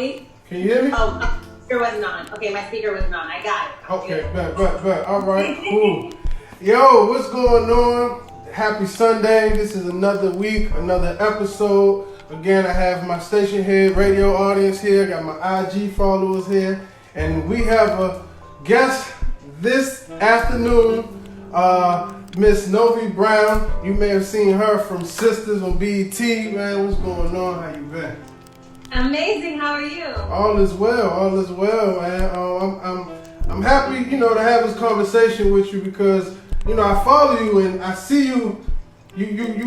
wait. Can you hear me? Oh, my speaker wasn't on. Okay, my speaker wasn't on. I got it. Okay, bet. All right, cool. Yo, what's going on? Happy Sunday. This is another week, another episode. Again, I have my station head radio audience here. Got my IG followers here. And we have a guest this afternoon, Miss Novi Brown. You may have seen her from Sisters on BET. Man, what's going on? How you been? Amazing. How are you? All is well, man. I'm happy, to have this conversation with you because, I follow you and I see you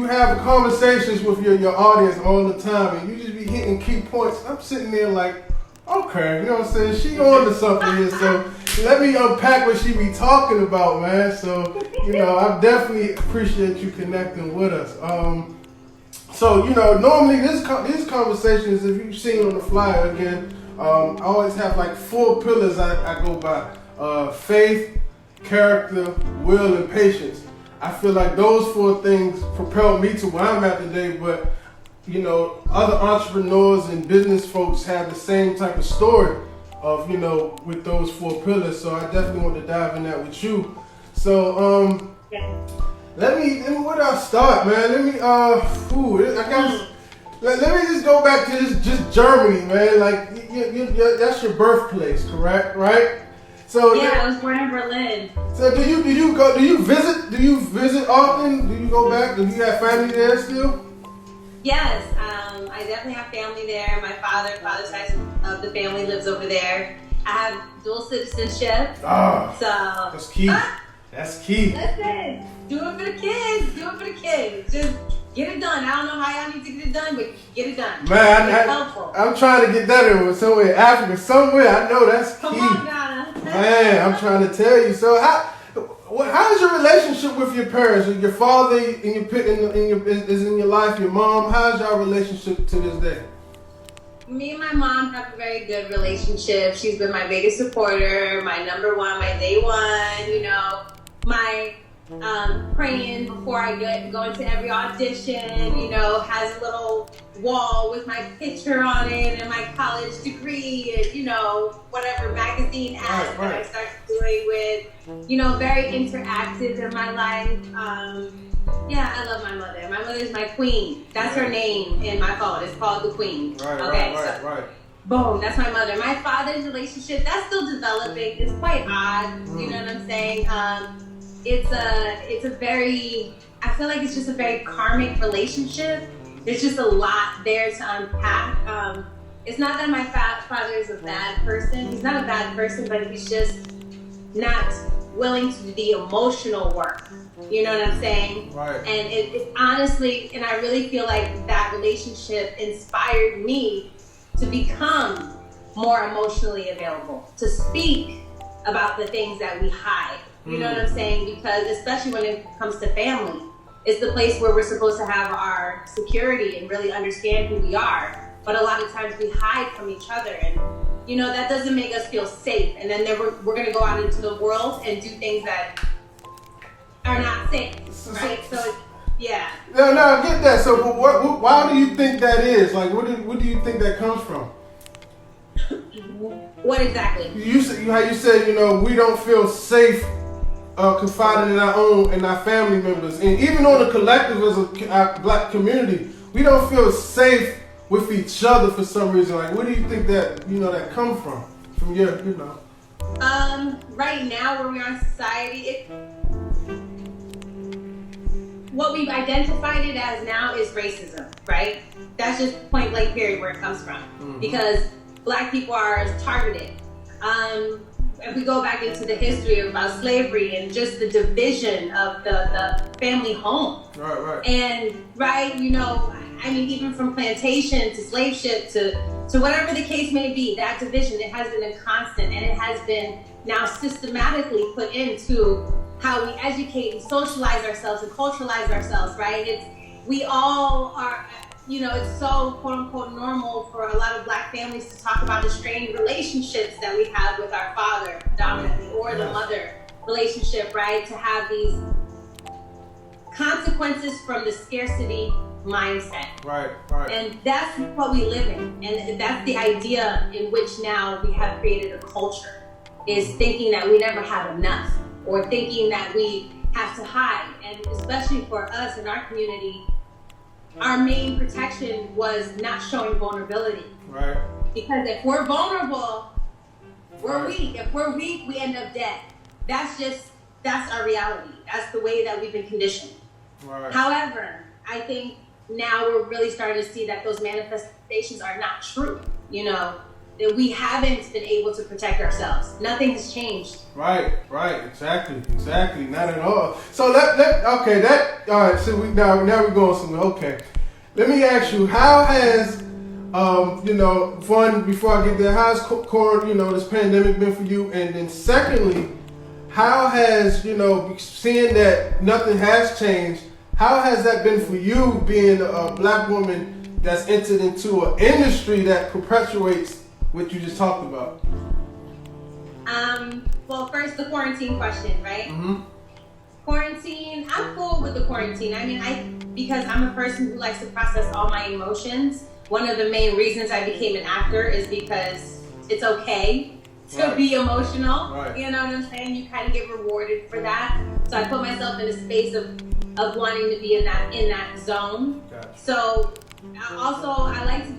have conversations with your audience all the time and you just be hitting key points. I'm sitting there like, okay, you know what I'm saying? She on to something here, so let me unpack what she be talking about, man. So, I definitely appreciate you connecting with us. So, normally these conversations, if you've seen on the flyer again, I always have like 4 pillars I go by. Faith, character, will, and patience. I feel like those 4 things propelled me to where I'm at today, but, other entrepreneurs and business folks have the same type of story of, with those 4 pillars. So I definitely want to dive in that with you. So, Let me where do I start, man? Let me just go back to just Germany, man. Like that's your birthplace, correct? Right? So yeah, I was born in Berlin. So do you visit often? Do you go back? Do you have family there still? Yes, I definitely have family there. My father's side of the family lives over there. I have dual citizenship. So that's key. That's key. Listen, do it for the kids. Just get it done. I don't know how y'all need to get it done, but get it done. Man, I'm trying to get that in somewhere in Africa, somewhere. I know that's key. Come on, Ghana. Man, I'm trying to tell you. So how's your relationship with your parents? Your father is in your life, your mom. How's your relationship to this day? Me and my mom have a very good relationship. She's been my biggest supporter, my number one, my day one, my praying before I go into every audition, has a little wall with my picture on it and my college degree and, whatever magazine ads that I started doing with, very interactive in my life. Yeah, I love my mother. My mother's my queen. That's her name in my phone. It's called the Queen. Right. Boom, that's my mother. My father's relationship, that's still developing. It's quite odd. You know what I'm saying? It's a very, I feel like it's just a very karmic relationship. There's just a lot there to unpack. It's not that my father is a bad person. He's not a bad person, but he's just not willing to do the emotional work. You know what I'm saying? Right. And it honestly, and I really feel like that relationship inspired me to become more emotionally available, to speak about the things that we hide. You know what I'm saying? Because especially when it comes to family, it's the place where we're supposed to have our security and really understand who we are. But a lot of times we hide from each other, and that doesn't make us feel safe. And then we're going to go out into the world and do things that are not safe, right? So, yeah. No, I get that. So, why do you think that is? Like, what do you think that comes from? What exactly? How you said, we don't feel safe confiding in our family members, and even on the collective as a black community, we don't feel safe with each other for some reason. Like, where do you think that that come from your Right now, where we are in society, what we've identified it as now is racism, right? That's just point blank period where it comes from. Because black people are targeted. If we go back into the history about slavery and just the division of the family home. Right. And, even from plantation to slave ship to whatever the case may be, that division, it has been a constant, and it has been now systematically put into how we educate and socialize ourselves and culturalize ourselves, right? We all are, it's so quote unquote normal for a lot of black families to talk about the strained relationships that we have with our father dominantly or the mother relationship, right? To have these consequences from the scarcity mindset. Right. And that's what we live in. And that's the idea in which now we have created a culture, is thinking that we never have enough, or thinking that we have to hide. And especially for us in our community, our main protection was not showing vulnerability. Right. Because if we're vulnerable, we're weak. If we're weak, we end up dead. That's our reality. That's the way that we've been conditioned. Right. However, I think now we're really starting to see that those manifestations are not true. You know, that we haven't been able to protect ourselves. Nothing has changed. Right. Exactly. Not at all. So all right. So now we're going somewhere. Okay. Let me ask you, how has before I get there, how's this pandemic been for you? And then secondly, how has, seeing that nothing has changed, how has that been for you, being a black woman that's entered into an industry that perpetuates what you just talked about? Well, first the quarantine question, right? Mm-hmm. Quarantine, I'm cool with the quarantine. I mean, because I'm a person who likes to process all my emotions. One of the main reasons I became an actor is because it's okay to be emotional. Right. You know what I'm saying? You kind of get rewarded for that. So I put myself in a space of wanting to be in that zone. Gotcha. So also I like to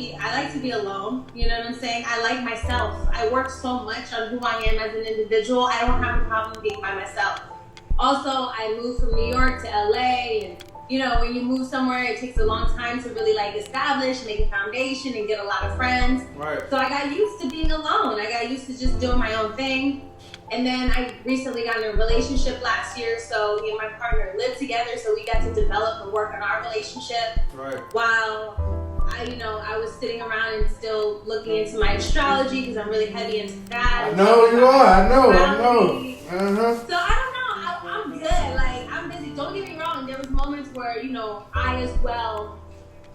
be alone. You know what I'm saying? I like myself. I work so much on who I am as an individual. I don't have a problem being by myself. Also, I moved from New York to LA, and when you move somewhere, it takes a long time to really establish, make a foundation, and get a lot of friends. Right. So I got used to being alone. I got used to just doing my own thing. And then I recently got in a relationship last year, so me and my partner lived together, so we got to develop and work on our relationship. Right. While I was sitting around and still looking into my astrology, because I'm really heavy into that. I know you are. I know. Uh-huh. So I don't know. I'm good. I'm busy. Don't get me wrong. There was moments where, I as well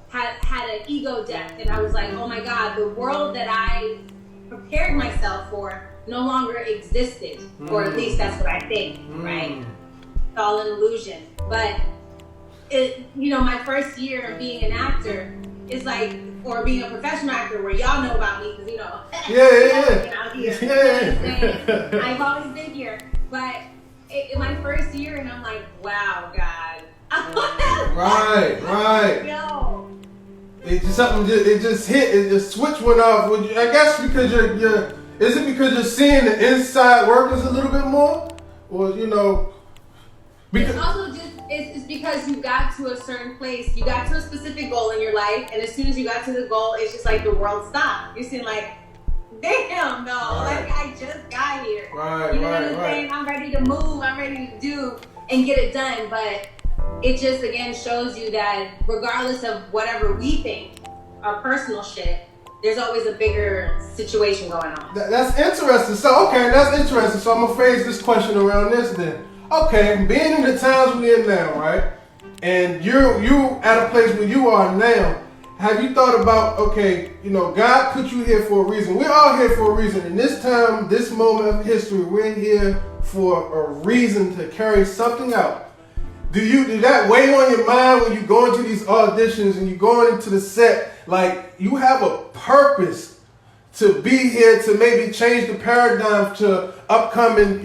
had an ego death, and I was like, oh my God, the world that I prepared myself for no longer existed, or at least that's what I think, right? It's all an illusion. But my first year of being an actor is or being a professional actor, where y'all know about me, because I've always been here, but in my first year, and I'm like, wow, God. Right. Yo. It just hit. The switch went off. I guess because is it because you're seeing the inside workings a little bit more, or because it's also just it's because you got to a certain place, you got to a specific goal in your life, and as soon as you got to the goal, it's just the world stopped. You're seeing damn, no, I just got here. Right, you know what I'm saying? I'm ready to move, I'm ready to do and get it done. But it just again shows you that regardless of whatever we think, our personal shit, there's always a bigger situation going on. That's interesting. So that's interesting. So I'm gonna phrase this question around this then. Okay, being in the times we're in now, right? And you at a place where you are now. Have you thought about, God put you here for a reason. We're all here for a reason. In this time, this moment of history, we're here for a reason to carry something out. Do that weigh on your mind when you go into these auditions and you going into the set? You have a purpose to be here to maybe change the paradigm to upcoming,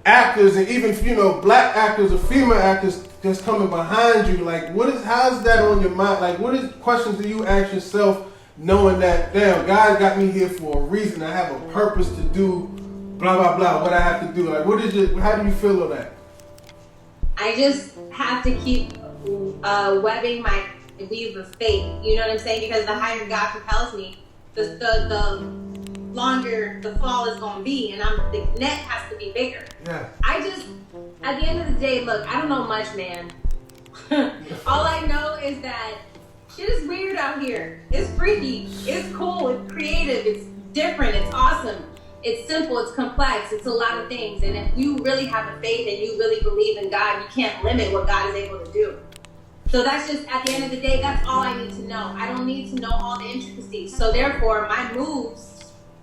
actors, and even, black actors or female actors just coming behind you. How's that on your mind? What questions do you ask yourself, knowing that, damn, God got me here for a reason. I have a purpose to do blah, blah, blah, what I have to do. How do you feel on that? I just have to keep webbing my weave of faith. You know what I'm saying? Because the higher God propels me, the longer the fall is going to be, and the net has to be bigger. Yeah. At the end of the day, look, I don't know much, man. All I know is that shit is weird out here. It's freaky. It's cool. It's creative. It's different. It's awesome. It's simple. It's complex. It's a lot of things. And if you really have a faith and you really believe in God, you can't limit what God is able to do. So that's just, at the end of the day, that's all I need to know. I don't need to know all the intricacies. So therefore, my moves,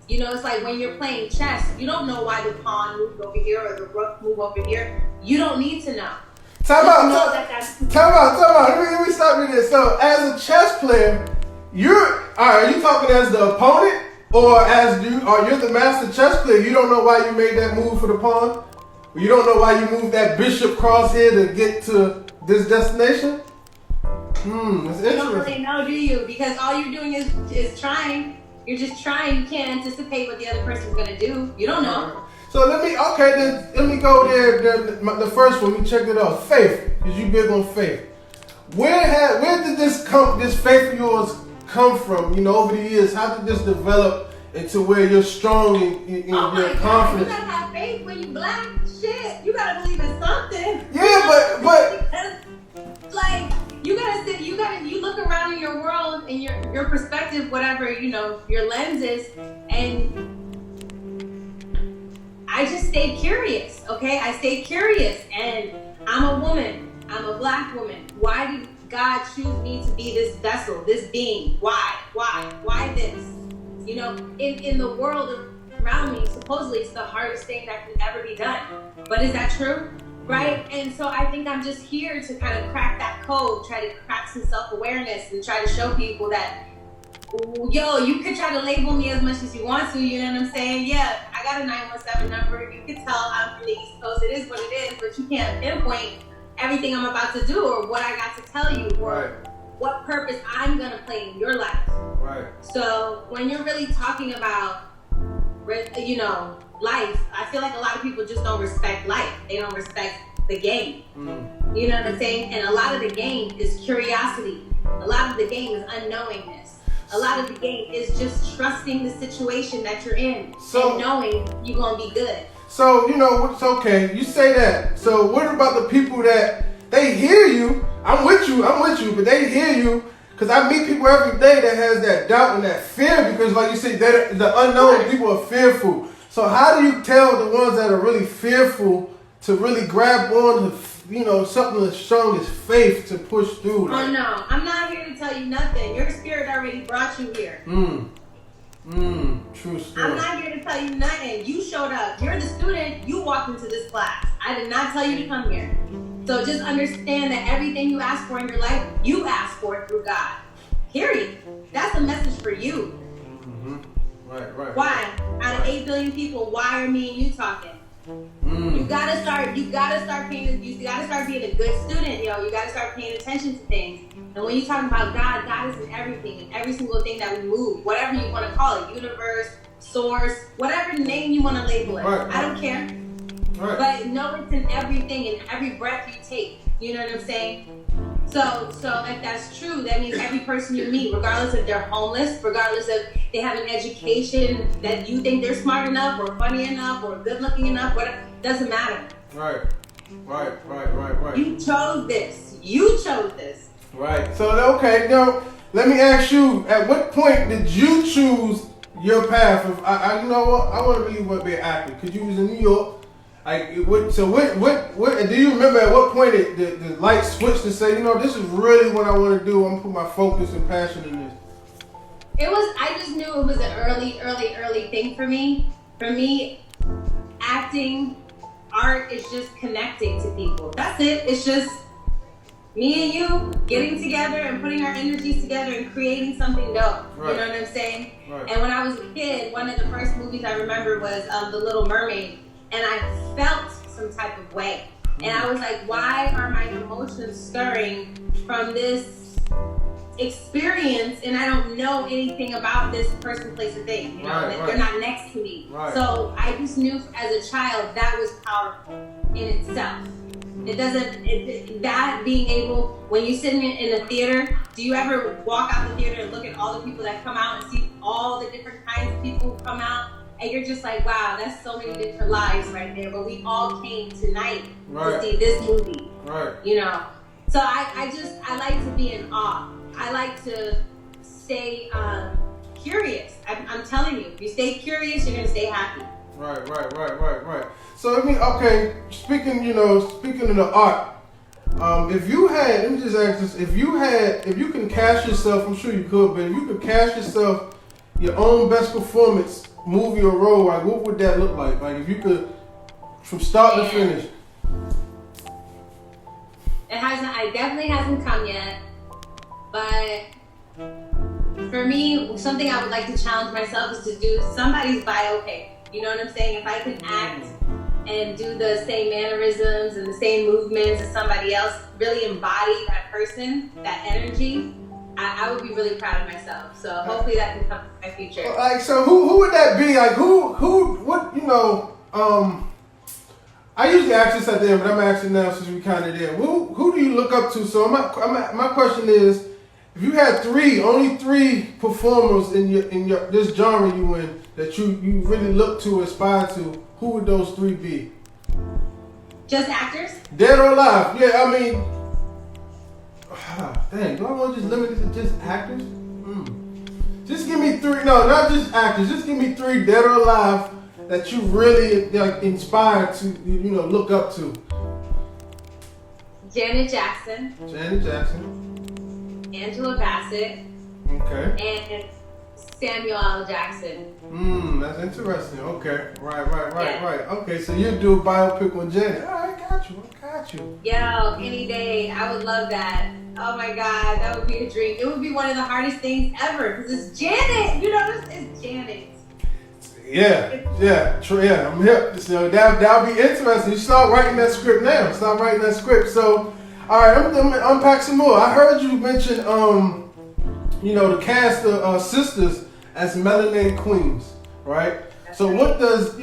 it's like when you're playing chess, you don't know why the pawn moved over here or the rook moved over here. You don't need to know. Time out. Let me stop you there. So, as a chess player, are you talking as the opponent, or you're the master chess player? You don't know why you made that move for the pawn? You don't know why you moved that bishop cross here to get to this destination? That's interesting. You don't really know, do you? Because all you're doing is trying. You're just trying. You can't anticipate what the other person's gonna do. You don't know. So let me go there. The first one, we checked it out. Faith, because you big on faith. Where did this faith of yours come from? You know, over the years, how did this develop into where you're strong in your confidence? You gotta have faith when you black. Shit, you gotta believe in something. Yeah, but like you look around in your world and your perspective, whatever, you know, your lenses, and I just stayed curious, okay? I stayed curious, and I'm a woman. I'm a black woman. Why did God choose me to be this vessel, this being? Why this? You know, in the world around me, supposedly it's the hardest thing that can ever be done. But is that true? Right? And so I think I'm just here to kind of crack that code, try to crack some self-awareness, and try to show people that, yo, you could try to label me as much as you want to, you know what I'm saying? Yeah, I got a 917 number. You can tell I'm from the East Coast. It is what it is, but you can't pinpoint everything I'm about to do or what I got to tell you or what purpose I'm going to play in your life. Right. So when you're really talking about, you know, life, I feel like a lot of people just don't respect life. They don't respect the game. You know what I'm saying? And a lot of the game is curiosity. A lot of the game is unknowingness. A lot of the game is just trusting the situation that you're in and knowing you're going to be good. So, you know, it's okay. You say that. So what about the people that they hear you? I'm with you, but they hear you. Because I meet people every day that has that doubt and that fear because, like you said, the unknown people are fearful. So how do you tell the ones that are really fearful to really grab on to, you know, something as strong as faith to push through? Oh no, I'm not here to tell you nothing. Your spirit already brought you here. True story. I'm not here to tell you nothing. You showed up. You're the student. You walked into this class. I did not tell you to come here. So just understand that everything you ask for in your life, you ask for it through God. Period. That's a message for you. Right. Why? Out of 8 billion people, why are me and you talking? You gotta start paying. You gotta start being a good student, yo. You gotta start paying attention to things. And when you talk about God, God is in everything, in every single thing that we move, whatever you want to call it, universe, source, whatever name you want to label it. Right. I don't care. Right. But know it's in everything, in every breath you take. You know what I'm saying? So if that's true, that means every person you meet, regardless if they're homeless, regardless if they have an education that you think they're smart enough or funny enough or good looking enough, whatever, doesn't matter. Right. You chose this. You chose this. Right. So, okay, now, let me ask you, at what point did you choose your path? You know what? I want to really be an actor because you was in New York. What do you remember at what point the light switched to say, you know, this is really what I want to do. I'm going to put my focus and passion in this. I just knew it was an early thing for me. For me, acting, art is just connecting to people. That's it. It's just me and you getting together and putting our energies together and creating something dope. Right. You know what I'm saying? Right. And when I was a kid, one of the first movies I remember was The Little Mermaid. And I felt some type of way. And I was like, why are my emotions stirring from this experience and I don't know anything about this person, place, or thing? You know, they're not next to me. Right. So I just knew as a child that was powerful in itself. That being able, when you're sitting in a theater, do you ever walk out the theater and look at all the people that come out and see all the different kinds of people who come out? And you're just like, wow, that's so many different lives right there. But we all came tonight to see this movie. Right. You know. So I like to be in awe. I like to stay curious. I'm telling you, if you stay curious, you're gonna stay happy. Right. So okay, speaking of the art, if you had, let me just ask this, if you can cast yourself, I'm sure you could, but if you could cast yourself your own best performance, movie or role, like what would that look like? Like if you could, from start to finish. It definitely hasn't come yet. But for me, something I would like to challenge myself is to do somebody's biopic. You know what I'm saying? If I can act and do the same mannerisms and the same movements as somebody else, really embody that person, that energy, I would be really proud of myself. So hopefully that can come in my future. Like, so who would that be? Like, what, you know, I usually ask this at the end, but I'm asking now since we kind of there. Who do you look up to? So my question is, if you had only three performers in your this genre you in that you really look to, aspire to, who would those three be? Just actors? Dead or alive? Yeah, I mean, dang, do I want to just limit it to just actors? Just give me three. No, not just actors. Just give me three dead or alive that you really like inspired to, you know, look up to. Janet Jackson. Angela Bassett. Okay. And Samuel L. Jackson. That's interesting. Okay. Right. Okay, so you do a biopic on Janet. All right, I got you. Yo, any day. I would love that. Oh my God, that would be a dream. It would be one of the hardest things ever because it's Janet. You know, it's Janet. Yeah, I'm hip. So that'll be interesting. You start writing that script now. So, all right, I'm gonna unpack some more. I heard you mention, you know, the cast of sisters as melanated queens, right? So what does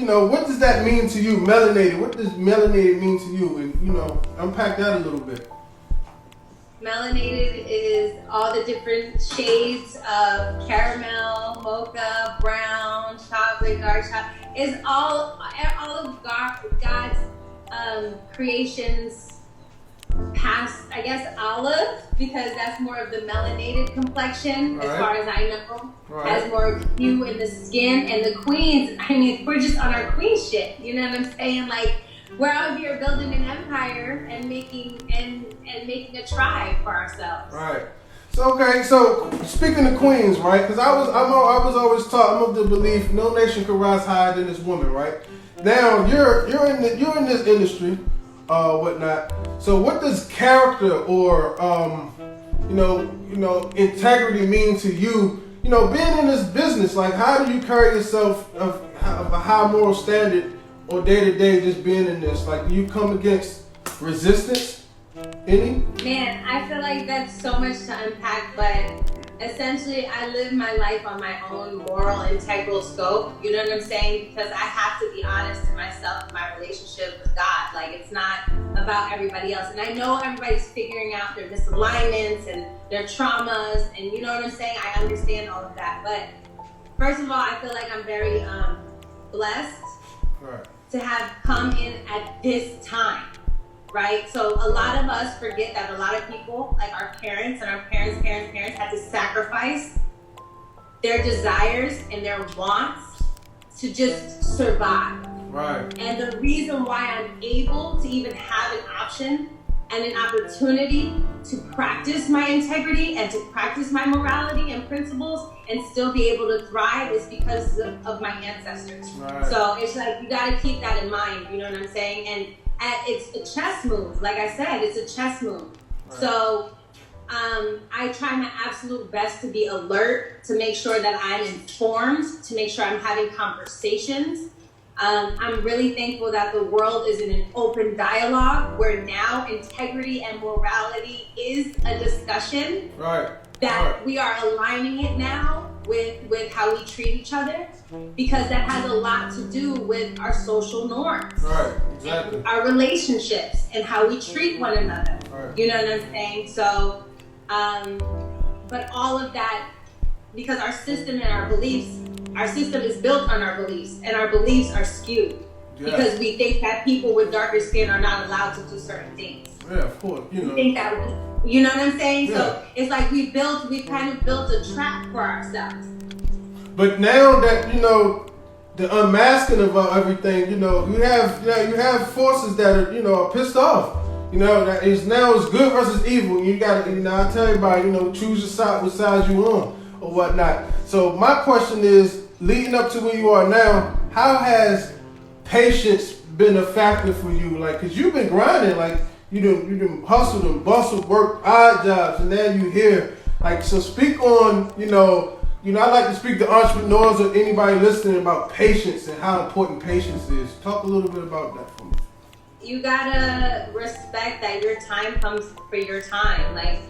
that mean to you, melanated? What does melanated mean to you? And, you know, unpack that a little bit. Melanated is all the different shades of caramel, mocha, brown, chocolate, dark chocolate. It's all of God's creations past, I guess, olive, because that's more of the melanated complexion, as far as I know. Has more hue in the skin. And the queens, I mean, we're just on our queen shit. You know what I'm saying? Like, we're out here building an empire and making a tribe for ourselves. Right. So speaking of queens, right? Because I was always taught, I'm of the belief no nation can rise higher than this woman, right? Now you're in this industry, whatnot. So what does character or integrity mean to you? You know, being in this business, like how do you carry yourself of a high moral standard? Or day to day, just being in this, like, do you come against resistance? Any? Man, I feel like that's so much to unpack, but essentially, I live my life on my own moral, integral scope. You know what I'm saying? Because I have to be honest to myself in my relationship with God. Like, it's not about everybody else. And I know everybody's figuring out their misalignments and their traumas, and you know what I'm saying? I understand all of that. But first of all, I feel like I'm very blessed. Right. To have come in at this time, right? So a lot of us forget that a lot of people, like our parents and our parents' had to sacrifice their desires and their wants to just survive. Right. And the reason why I'm able to even have an option and an opportunity to practice my integrity and to practice my morality and principles and still be able to thrive is because of my ancestors. Right. So it's like, you got to keep that in mind, you know what I'm saying? And it's a chess move. Like I said, it's a chess move. Right. So I try my absolute best to be alert, to make sure that I'm informed, to make sure I'm having conversations. I'm really thankful that the world is in an open dialogue where now integrity and morality is a discussion. Right. That we are aligning it now with how we treat each other, because that has a lot to do with our social norms. Right, exactly. And our relationships and how we treat one another. Right. You know what I'm saying? So, but all of that, because our system and our beliefs, our system is built on our beliefs, and our beliefs are skewed. Yeah. Because we think that people with darker skin are not allowed to do certain things. Yeah, of course. You know. We think that you know what I'm saying? Yeah. So it's like we kind of built a trap for ourselves. But now that, you know, the unmasking of everything, you know, you have forces that are pissed off. You know, that is now it's good versus evil. You gotta, I tell everybody, choose your side, what side you on or whatnot. So my question is, leading up to where you are now, how has patience been a factor for you? Like, cause you've been grinding, like, you done hustled and bustled, worked odd jobs, and now you here. Like, so speak on, I like to speak to entrepreneurs or anybody listening about patience and how important patience is. Talk a little bit about that for me. You gotta respect that your time comes for your time. Like,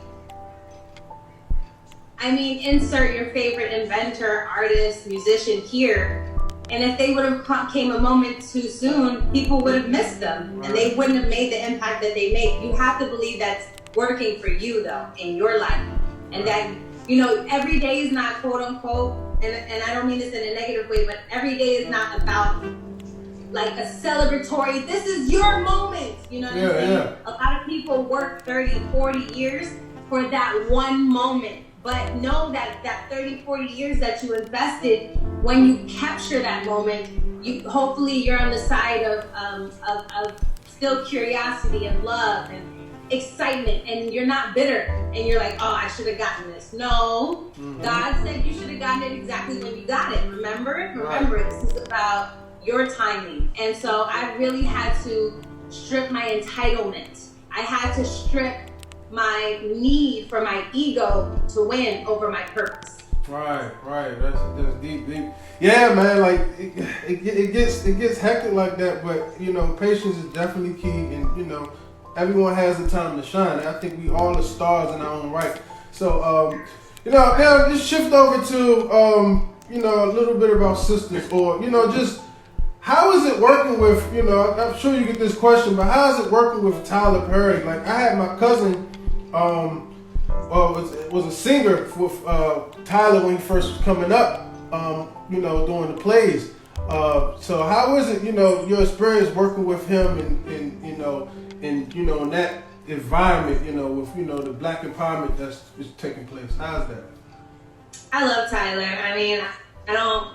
insert your favorite inventor, artist, musician here. And if they would have came a moment too soon, people would have missed them. Right. And they wouldn't have made the impact that they make. You have to believe that's working for you, though, in your life. And that, every day is not quote unquote, and I don't mean this in a negative way, but every day is not about like a celebratory, this is your moment. You know what I'm saying? Yeah. A lot of people work 30, 40 years for that one moment. But know that 30, 40 years that you invested, when you capture that moment, hopefully you're on the side of still curiosity and love and excitement, and you're not bitter and you're like, oh, I should have gotten this. No, God said you should have gotten it exactly when you got it. Remember, this is about your timing. And so I really had to strip my entitlement. I had to strip my need for my ego to win over my purpose. Right. That's deep. Yeah, man. Like it gets hectic like that, but patience is definitely key, and everyone has a time to shine. And I think we all are stars in our own right. So now just shift over to a little bit about sisters, or just how is it working with I'm sure you get this question, but how is it working with Tyler Perry? Like, I had my cousin. Was a singer with Tyler when he first was coming up, doing the plays. So how is it, your experience working with him and in that environment, with the black empowerment that's taking place? How's that? I love Tyler. I don't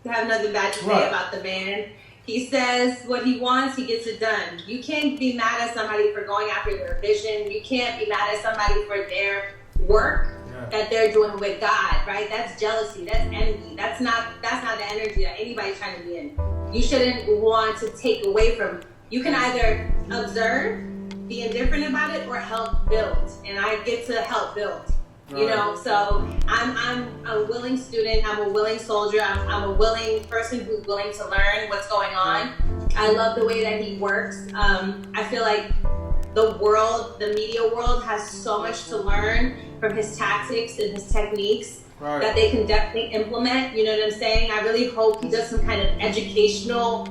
have nothing bad to say about the man. He says what he wants, he gets it done. You can't be mad at somebody for going after their vision. You can't be mad at somebody for their work that they're doing with God, right? That's jealousy, that's envy. That's not the energy that anybody's trying to be in. You shouldn't want to take away from. You can either observe, be indifferent about it, or help build. And I get to help build. So I'm a willing student, I'm a willing soldier, I'm a willing person who's willing to learn what's going on. I love the way that he works. I feel like the media world has so much to learn from his tactics and his techniques that they can definitely implement. You know what I'm saying? I really hope he does some kind of educational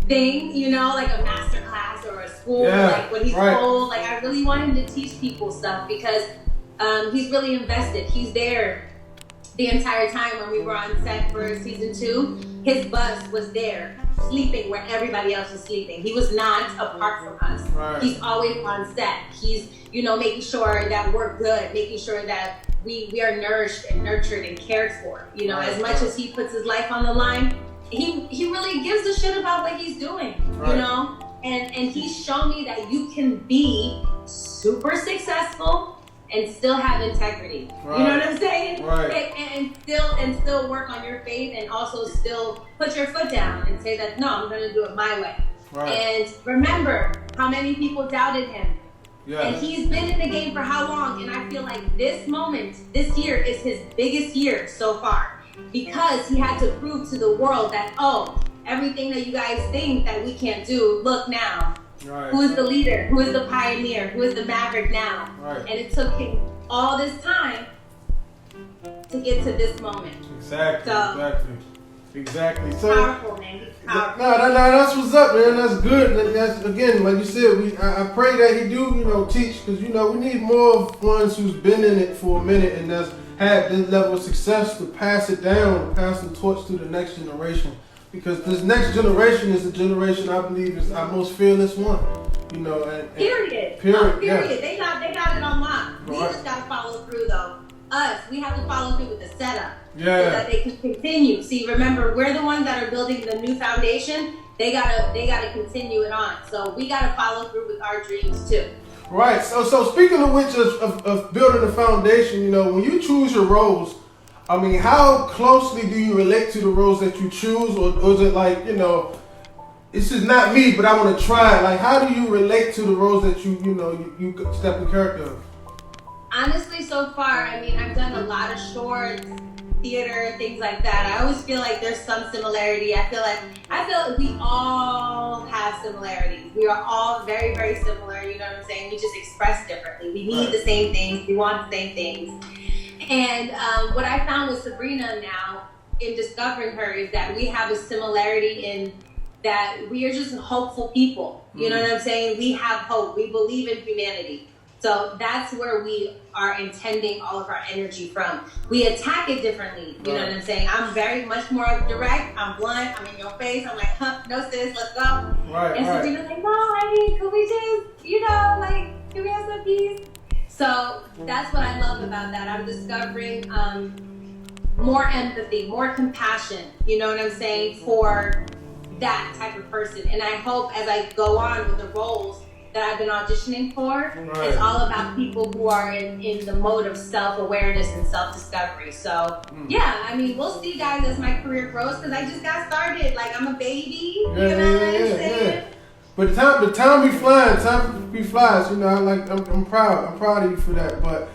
thing, like a master class or a school, like when he's old. Like, I really want him to teach people stuff, because he's really invested. He's there the entire time. When we were on set for season 2, his bus was there, sleeping where everybody else was sleeping. He was not apart from us. Right. He's always on set. He's, making sure that we're good, making sure that we are nourished and nurtured and cared for. As much as he puts his life on the line, he really gives a shit about what he's doing, and he's shown me that you can be super successful and still have integrity. Right. You know what I'm saying? Right. And still work on your faith, and also still put your foot down and say that, no, I'm going to do it my way. Right. And remember how many people doubted him. Yeah. And he's been in the game for how long? And I feel like this year is his biggest year so far, because he had to prove to the world that, everything that you guys think that we can't do, look now. Right. Who is the leader? Who is the pioneer? Who is the maverick now? Right. And it took him all this time to get to this moment. Exactly. So powerful, man. Powerful. No, that's what's up, man. That's good. That's, again, like you said, I pray that he do, teach, because we need more of ones who's been in it for a minute and that's had this level of success to pass it down, pass the torch to the next generation. Because this next generation is the generation I believe is our most fearless one, Period. Period. Yeah. They got it on lock. We just got to follow through, though. We have to follow through with the setup, so that they can continue. See, remember, we're the ones that are building the new foundation. They gotta continue it on. So we gotta follow through with our dreams too. Right. So speaking of which, of building the foundation, when you choose your roles, how closely do you relate to the roles that you choose, or is it like, this is not me, but I want to try it. Like, how do you relate to the roles that you step in character of? Honestly, so far, I mean, I've done a lot of shorts, theater, things like that. I always feel like there's some similarity. I feel like we all have similarities. We are all very, very similar. You know what I'm saying? We just express differently. We need the same things. We want the same things. And what I found with Sabrina now in discovering her is that we have a similarity in that we are just hopeful people. You know what I'm saying? We have hope. We believe in humanity. So that's where we are intending all of our energy from. We attack it differently. You know what I'm saying? I'm very much more direct. I'm blunt. I'm in your face. I'm like, huh, no sis, let's go. Right, and Sabrina's like, no, I mean, could we just, can we have some peace? So that's what I love about that. I'm discovering more empathy, more compassion, you know what I'm saying, for that type of person. And I hope as I go on with the roles that I've been auditioning for, it's all about people who are in the mode of self-awareness and self-discovery. So yeah, I mean, we'll see, guys, as my career grows, because I just got started. Like, I'm a baby, you know what I'm saying? But the time be flying, I'm proud of you for that. But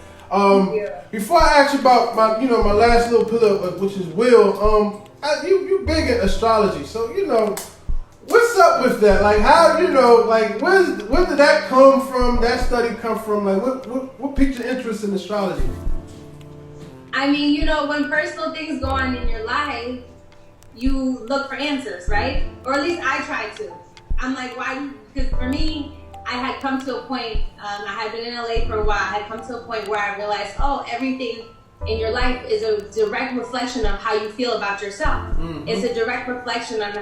before I ask you about my last little pillar, which is Will, you big at astrology, so what's up with that? Like, how where did that come from? That study come from? Like, what piqued your interest in astrology? I mean, when personal things go on in your life, you look for answers, right? Or at least I try to. I'm like, why? Because for me, I had come to a point, I had been in LA for a while, I had come to a point where I realized, everything in your life is a direct reflection of how you feel about yourself. It's a direct reflection on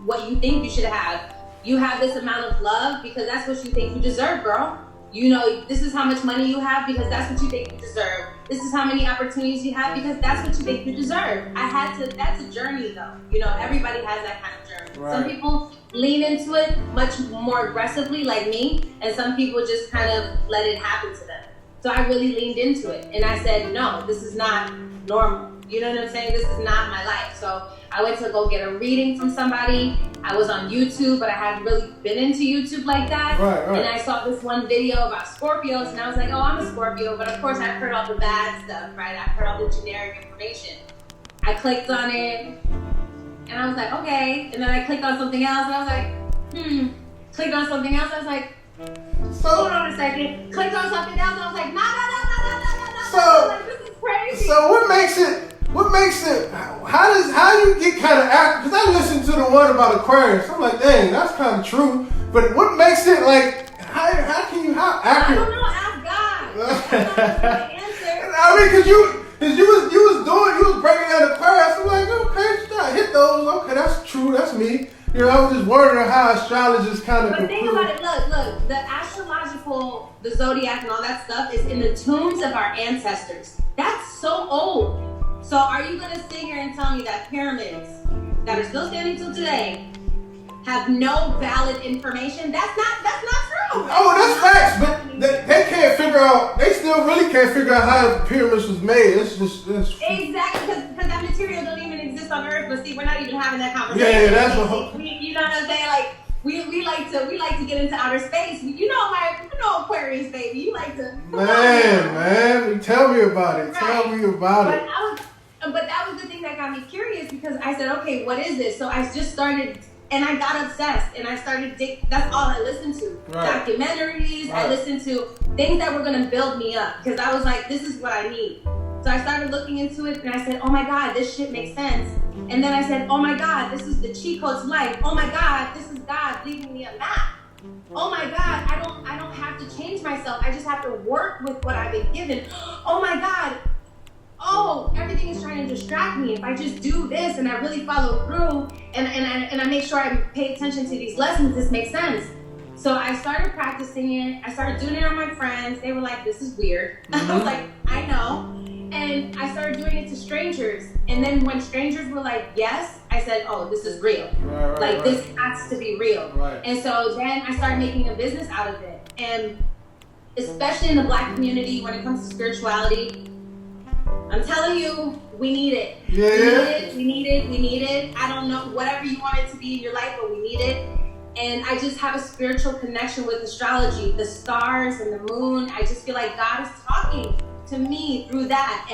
what you think you should have. You have this amount of love because that's what you think you deserve, girl. This is how much money you have because that's what you think you deserve. This is how many opportunities you have because that's what you think you deserve. That's a journey though. Everybody has that kind of journey. Right. Some people lean into it much more aggressively like me, and some people just kind of let it happen to them. So I really leaned into it and I said, no, this is not normal. You know what I'm saying? This is not my life. So I went to go get a reading from somebody. I was on YouTube, but I hadn't really been into YouTube like that. Right. And I saw this one video about Scorpios, and I was like, I'm a Scorpio. But of course, I've heard all the bad stuff, right? I've heard all the generic information. I clicked on it, and I was like, okay. And then I clicked on something else, and I was like, Clicked on something else, I was like, hold on a second. Clicked on something else, and I was like, no. Like, this is crazy. So what makes it, how do you get kind of accurate? Because I listened to the one about Aquarius. I'm like, dang, that's kind of true. But what makes it like, how accurate? I don't know, ask God. That's not the answer. I mean, because you was breaking down Aquarius. I'm like, okay, I hit those. Okay, that's true, that's me. I was just wondering how astrologers kind of. But think about it. Look. The astrological, the zodiac, and all that stuff is in the tombs of our ancestors. That's so old. So are you gonna sit here and tell me that pyramids that are still standing till today have no valid information? That's not true. Oh, that's facts. But they can't figure out. They still really can't figure out how the pyramids was made. It's exactly because that material don't even exist on Earth. But see, we're not even having that conversation. Yeah, that's you know what I'm saying? Like we like to get into outer space. You know Aquarius, baby. You like to. Man, tell me about it. Right. Tell me about it. But that was the thing that got me curious because I said, okay, what is this? So I just started. And I got obsessed, and I started that's all I listened to. Right. Documentaries, right. I listened to things that were gonna build me up, because I was like, this is what I need. So I started looking into it, and I said, oh my God, this shit makes sense. And then I said, oh my God, this is the cheat code to life. Oh my God, this is God leaving me a map. Oh my God, I don't have to change myself. I just have to work with what I've been given. Oh my God. Oh, everything is trying to distract me. If I just do this and I really follow through and I make sure I pay attention to these lessons, this makes sense. So I started practicing it. I started doing it on my friends. They were like, this is weird. I was like, I know. And I started doing it to strangers. And then when strangers were like, yes, I said, oh, this is real. Right. This has to be real. Right. And so then I started making a business out of it. And especially in the Black community, when it comes to spirituality, I'm telling you, we need it. Yeah. We need it. I don't know, whatever you want it to be in your life, but we need it. And I just have a spiritual connection with astrology, the stars and the moon. I just feel like God is talking to me through that.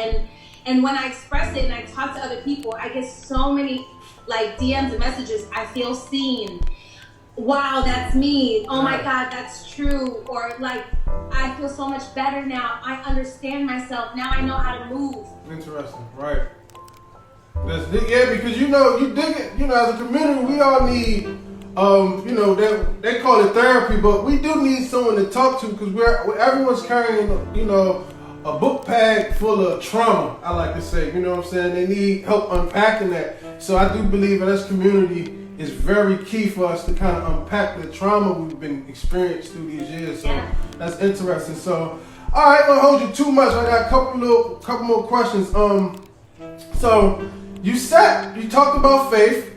And when I express it and I talk to other people, I get so many like DMs and messages. I feel seen. Wow, that's me. Oh my God, that's true. Or like, I feel so much better now. I understand myself. Now I know how to move. Interesting, right. Because you dig it, as a community, we all need, they call it therapy, but we do need someone to talk to because everyone's carrying, a book bag full of trauma, I like to say, you know what I'm saying? They need help unpacking that. So I do believe in this community is very key for us to kind of unpack the trauma we've been experienced through these years. So that's interesting. So, all right, I don't hold you too much. I got a couple more questions. So you talked about faith.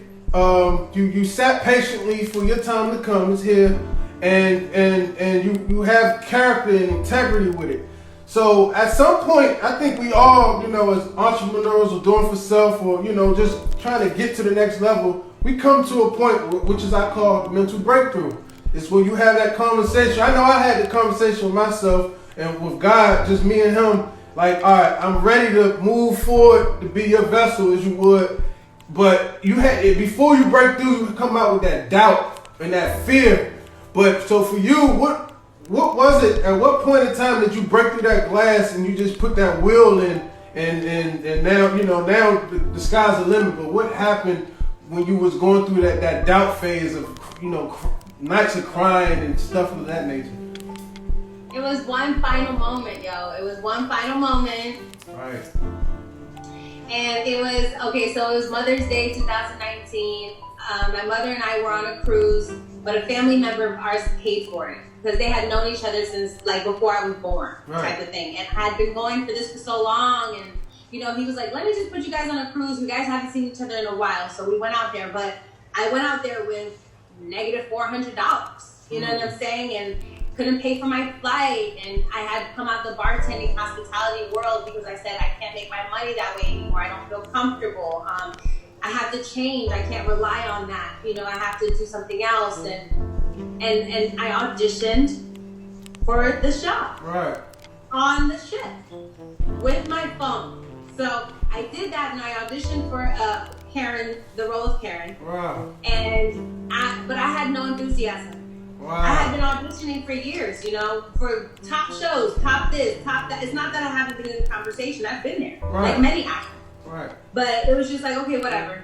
You sat patiently for your time to come. It's here, and you have character and integrity with it. So at some point, I think we all, as entrepreneurs or doing for self or, just trying to get to the next level, we come to a point which is I call mental breakthrough. It's when you have that conversation. I know I had the conversation with myself and with God, just me and him, like, all right, I'm ready to move forward to be your vessel as you would. But before you break through, you come out with that doubt and that fear. But so for you, what was it? At what point in time did you break through that glass and you just put that will in, and now now the sky's the limit? But what happened when you was going through that doubt phase of nights of crying and stuff of that nature? It was one final moment, yo. It was one final moment. Right. And it was Mother's Day 2019. My mother and I were on a cruise, but a family member of ours paid for it because they had known each other since like before I was born, type of thing. And had been going for this for so long. And, he was like, let me just put you guys on a cruise. You guys haven't seen each other in a while. So we went out there, but I went out there with negative $400. You know what I'm saying? And couldn't pay for my flight, and I had to come out the bartending hospitality world because I said I can't make my money that way anymore. I don't feel comfortable. I have to change. I can't rely on that. I have to do something else. And I auditioned for the show. Right. On the ship with my phone. So I did that, and I auditioned for Karen, the role of Karen. Wow. But I had no enthusiasm. Wow. I had been auditioning for years, for top shows, top this, top that. It's not that I haven't been in the conversation. I've been there, like many actors. Right. But it was just like, okay, whatever.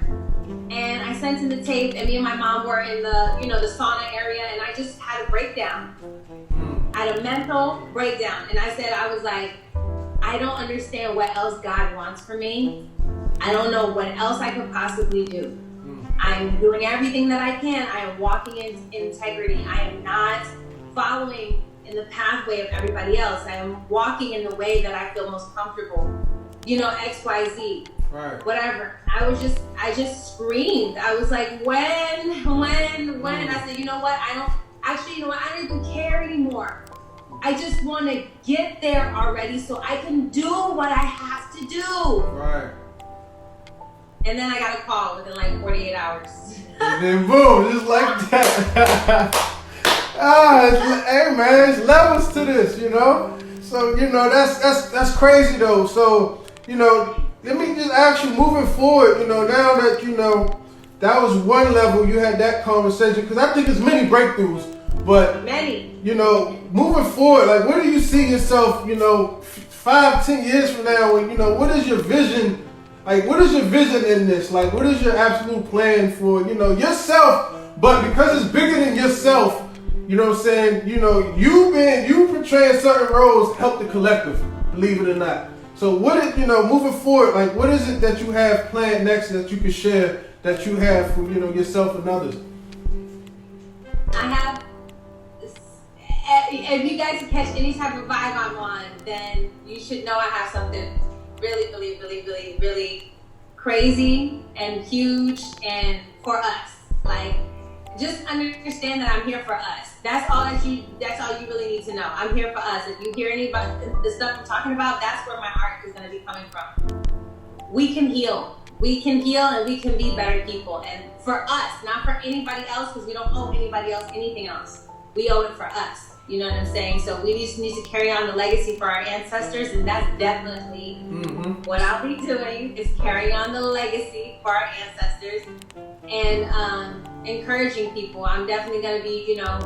And I sent in the tape, and me and my mom were in the, the sauna area, and I just had a breakdown. I had a mental breakdown, and I was like, I don't understand what else God wants for me. I don't know what else I could possibly do. I'm doing everything that I can. I am walking in integrity. I am not following in the pathway of everybody else. I am walking in the way that I feel most comfortable. X, Y, Z, whatever. I just screamed. I was like, when? And I said, I don't even care anymore. I just want to get there already so I can do what I have to do. Right. And then I got a call within like 48 hours. And then boom, just like that. Hey man, there's levels to this, So, that's crazy though. So, let me just ask you, moving forward, now that, that was one level, you had that conversation, because I think there's many breakthroughs, but, moving forward, like, where do you see yourself, 5-10 years from now, when, what is your vision? Like, what is your vision in this? Like, what is your absolute plan for, yourself? But because it's bigger than yourself, you know what I'm saying? You portraying certain roles help the collective, believe it or not. So what is, moving forward, like, what is it that you have planned next that you can share that you have for, yourself and others? I have, if you guys catch any type of vibe I'm on, then you should know I have something really, really, really, really, really crazy and huge and for us. Like, just understand that I'm here for us. That's all you really need to know. I'm here for us. If you hear any about the stuff I'm talking about, that's where my art is going to be coming from. we can heal. We can heal and we can be better people. And for us, not for anybody else, because we don't owe anybody else anything else. We owe it for us. You know what I'm saying? So we just need to carry on the legacy for our ancestors, and that's definitely what I'll be doing, is carrying on the legacy for our ancestors and encouraging people. I'm definitely going to be, you know,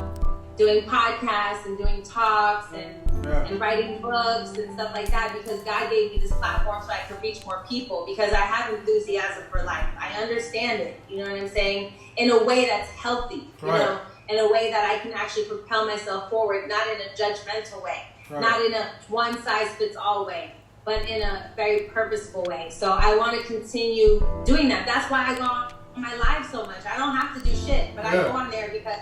doing podcasts and doing talks and writing books and stuff like that, because God gave me this platform so I could reach more people, because I have enthusiasm for life. I understand it, you know what I'm saying, in a way that's healthy, you know, in a way that I can actually propel myself forward, not in a judgmental way, not in a one-size-fits-all way, but in a very purposeful way. So I want to continue doing that. That's why I go on my live so much. I don't have to do shit, but I go on there because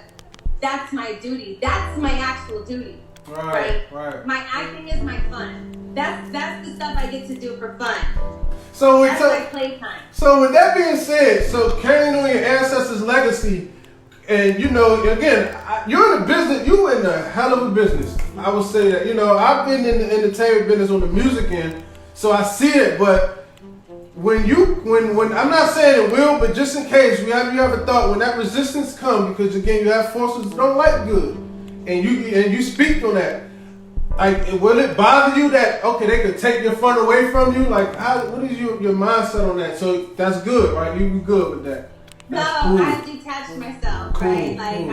that's my duty. That's my actual duty. Right. My acting is my fun. That's the stuff I get to do for fun. So that's my playtime. So with that being said, so carrying on your ancestors' legacy, and you know, again, you're in a business. You in a hell of a business. I would say that. You know, I've been in the entertainment business on the music end, so I see it. But when I'm not saying it will, but just in case, you ever thought when that resistance comes, because again, you have forces that don't like good, and you speak on that. Like, will it bother you that they could take your fun away from you? Like, what is your mindset on that? So that's good, right? You be good with that. That's cool. I've detached myself, right? Like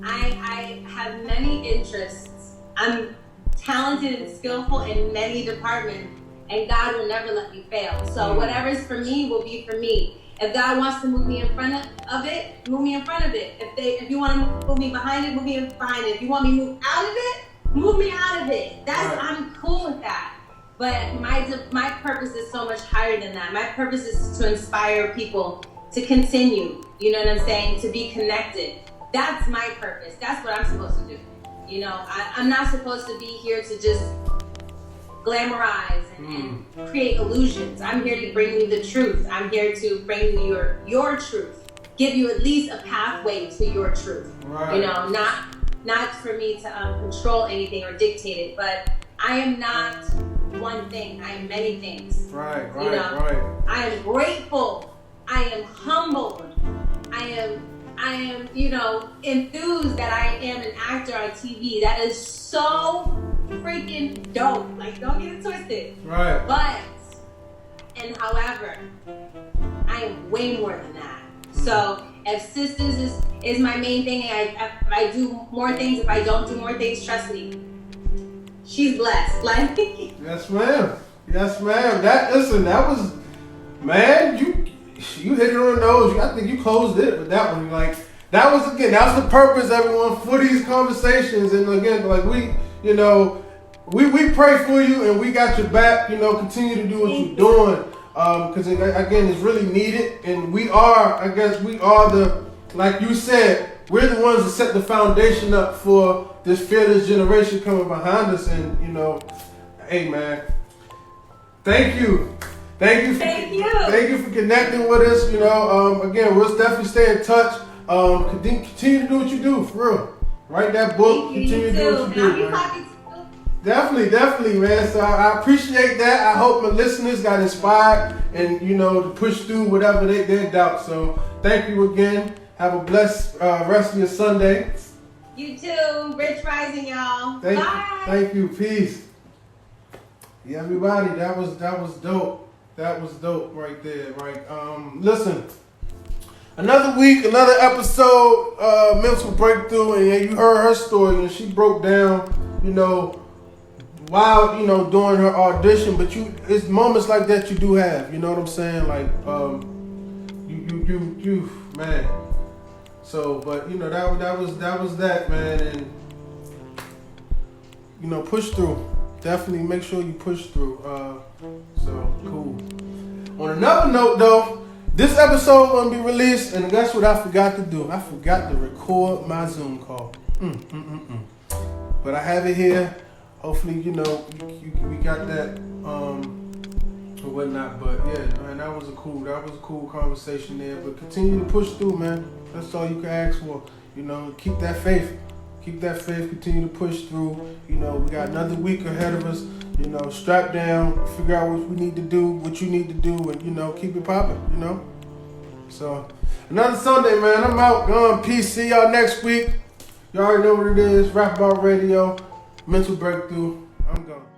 I have many interests. I'm talented and skillful in many departments, and God will never let me fail. So whatever's for me will be for me. If God wants to move me in front of it, move me in front of it. If you want to move me behind it, move me behind it. If you want me to move out of it, move me out of it. I'm cool with that. But my purpose is so much higher than that. My purpose is to inspire people to continue, you know what I'm saying, to be connected. That's my purpose. That's what I'm supposed to do. You know, I'm not supposed to be here to just glamorize and create illusions. I'm here to bring you the truth. I'm here to bring you your truth. Give you at least a pathway to your truth. Right. You know, not for me to control anything or dictate it, but I am not one thing. I am many things. Right. You know, I am grateful. I am humbled. I am, you know, enthused that I am an actor on TV. That is so freaking dope. Like, don't get it twisted. Right. But, and however, I am way more than that. So, if sisters is my main thing, and if I do more things, if I don't do more things, trust me, she's blessed. Like, yes, ma'am. Yes, ma'am. That was, man, you hit it on the nose. I think you closed it with that one. Like, that was the purpose, everyone, for these conversations. And again, like, we pray for you and we got your back. You know, continue to do what you're doing. Because again, it's really needed. And we are like you said, we're the ones that set the foundation up for this fearless generation coming behind us. And, you know, hey, man, thank you. Thank you for connecting with us. You know, again, we'll definitely stay in touch. Continue to do what you do, for real. Write that book. Continue to do what you do, man. Definitely, man. So I appreciate that. I hope my listeners got inspired and, you know, to push through whatever their doubt. So thank you again. Have a blessed rest of your Sunday. You too. Rich rising, y'all. Bye. Thank you. Peace. Yeah, everybody, that was dope. That was dope right there, right? Listen, another week, another episode, Mental Breakthrough, and you heard her story, and she broke down, you know, while, you know, doing her audition, but it's moments like that you do have, you know what I'm saying? Like, you, man. So, but, you know, that was that, man, and, you know, push through. Definitely make sure you push through. So cool. On another note, though, this episode will be released, and guess what I forgot to do? I forgot to record my Zoom call. But I have it here. Hopefully, you know, we got that or whatnot. But yeah, man, that was a cool conversation there. But continue to push through, man. That's all you can ask for. You know, keep that faith. Keep that faith, continue to push through. You know, we got another week ahead of us. You know, strap down, figure out what we need to do, what you need to do, and, you know, keep it popping, you know? So, another Sunday, man. I'm out, gone. Peace. See y'all next week. You already know what it is. Rap About Radio. Mental Breakthrough. I'm gone.